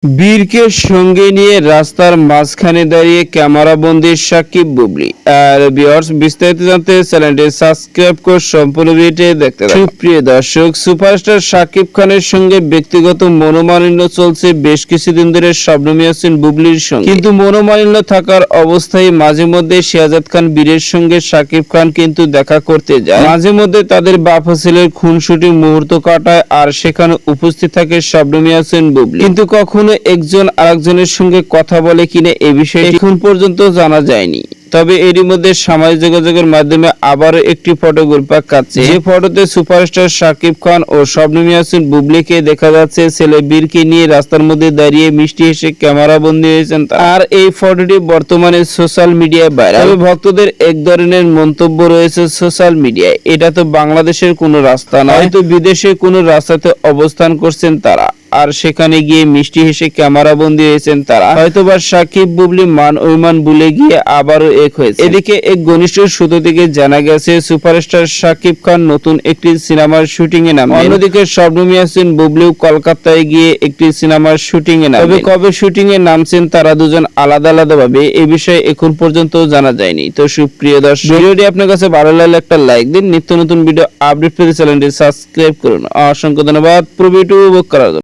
বীরকে সঙ্গে নিয়ে রাস্তার মাঝখানে দাঁড়িয়ে ক্যামেরাবন্দি সাকিব বুবলি। আর ভিউয়ার্স, বিস্তারিত জানতে চ্যানেলটি সাবস্ক্রাইব করে সম্পূর্ণ ভিডিওটি দেখতে থাকুন। সুপ্রিয় দর্শক, সুপারস্টার সাকিব খানের সঙ্গে ব্যক্তিগত মনোমালিন্য চলছে বেশ কিছুদিন ধরে শবনম ইয়াসমিন বুবলির সঙ্গে। কিন্তু মনোমালিন্য থাকার অবস্থায় মাঝে মধ্যে শাহজাদ খান বীরের সঙ্গে সাকিব খান কিন্তু দেখা করতে যায়। মাঝে মধ্যে তাদের বাপ ছেলের খুনসুটি মুহূর্ত কাটায় আর সেখানে উপস্থিত থাকে শবনম ইয়াসমিন বুবলি। কিন্তু কখনো একজন আরেকজনের সঙ্গে কথা বলে কিনা এ বিষয়ে এখন পর্যন্ত জানা যায়নি। তবে এরই মধ্যে সামাজিক যোগাযোগের মাধ্যমে আবারও একটি ফটো ঘুরপাক খাচ্ছে। যে ফটোতে সুপারস্টার সাকিব খান ও শবনম ইয়াসমিন বুবলিকে দেখা যাচ্ছে ছেলে বীরকে নিয়ে রাস্তার মধ্যে দাঁড়িয়ে মিষ্টি হেসে ক্যামেরা বন্দী হয়েছেন। আর এই ফটোটি বর্তমানে সোশ্যাল মিডিয়ায় ভাইরাল। তবে ভক্তদের এক ধরনের মন্তব্য রয়েছে সোশ্যাল মিডিয়ায়, এটা তো বাংলাদেশের কোনো রাস্তা নয়, হয়তো বিদেশে কোনো রাস্তাতে অবস্থান করছেন তারা, আর সেখানে গিয়ে মিষ্টি হেসে ক্যামেরা বন্দী হয়েছেন তারা। হয়তোবা সাকিব বুবলি মান অভিমান ভুলে গিয়ে আবারও এক হয়েছে। এদিকে এক ঘনিষ্ঠ সূত্র থেকে জানা গেছে সুপারস্টার সাকিব খান নতুন একটি সিনেমার শুটিং এ নামবেন। অন্যদিকে শবনম ইয়াসমিন বুবলিও কলকাতায় গিয়ে একটি সিনেমার শুটিং এ নামবেন। তবে কবে শুটিং এ নামছেন তারা দুজন আলাদা আলাদা ভাবে, এ বিষয়ে এখন পর্যন্ত জানা যায়নি। তো সুপ্রিয় দর্শক, ভিডিওটি আপনার কাছে ভালো লাগলে একটা লাইক দিন। নিত্য নতুন ভিডিও আপডেট পেতে চ্যানেলটি সাবস্ক্রাইব করুন। অসংখ্য ধন্যবাদ পুরো ভিডিও উপভোগ করার জন্য।